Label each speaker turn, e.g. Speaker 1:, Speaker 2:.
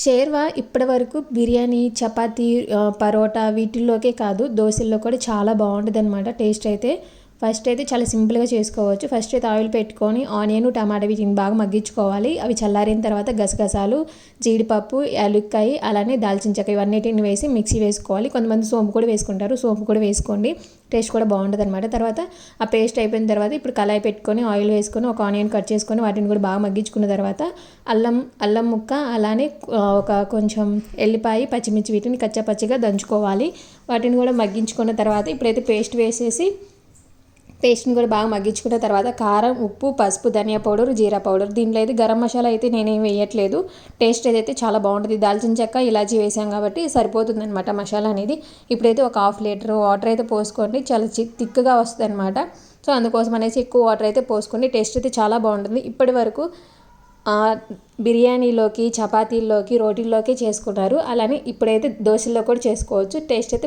Speaker 1: షేర్వా ఇప్పటి వరకు బిర్యానీ, చపాతీ, పరోటా వీటిల్లోకే కాదు దోసల్లో కూడా చాలా బాగుంటుందన్నమాట టేస్ట్ అయితే. ఫస్ట్ అయితే చాలా సింపుల్గా చేసుకోవచ్చు. ఫస్ట్ అయితే ఆయిల్ పెట్టుకొని ఆనియన్, టమాటా వీటిని బాగా మగ్గించుకోవాలి. అవి చల్లారిన తర్వాత గసగసాలు, జీడిపప్పు, యాలుక్కాయ అలానే దాల్చిన చెక్క ఇవన్నిటిని వేసి మిక్సీ వేసుకోవాలి. కొంతమంది సోంపు కూడా వేసుకుంటారు, సోంపు కూడా వేసుకోండి, టేస్ట్ కూడా బాగుంటుంది అనమాట. తర్వాత ఆ పేస్ట్ అయిపోయిన తర్వాత ఇప్పుడు కళాయి పెట్టుకొని ఆయిల్ వేసుకొని ఒక ఆనియన్ కట్ చేసుకొని వాటిని కూడా బాగా మగ్గించుకున్న తర్వాత అల్లం ముక్క అలానే ఒక కొంచెం ఎల్లిపాయ, పచ్చిమిర్చి వీటిని కచ్చాపచ్చిగా దంచుకోవాలి. వాటిని కూడా మగ్గించుకున్న తర్వాత ఇప్పుడైతే పేస్ట్ని కూడా బాగా మగ్గించుకున్న తర్వాత కారం, ఉప్పు, పసుపు, ధనియా పౌడర్, జీరా పౌడర్, దీంట్లో అయితే గరం మసాలా అయితే నేనేం వేయట్లేదు. టేస్ట్ ఏదైతే చాలా బాగుంటుంది. దాల్చిన చెక్క, ఇలాచీ వేసాం కాబట్టి సరిపోతుంది అనమాట మసాలా అనేది. ఇప్పుడైతే ఒక 1/2 లీటర్ వాటర్ అయితే పోసుకోండి, చాలా థిక్గా వస్తుంది అనమాట. సో అందుకోసం అనేసి ఎక్కువ వాటర్ అయితే పోసుకోండి. టేస్ట్ అయితే చాలా బాగుంటుంది. ఇప్పటి వరకు బిర్యానీలోకి, చపాతీల్లోకి, రోటీల్లోకి చేసుకున్నారు, అలానే ఇప్పుడైతే దోశల్లో కూడా చేసుకోవచ్చు. టేస్ట్ అయితే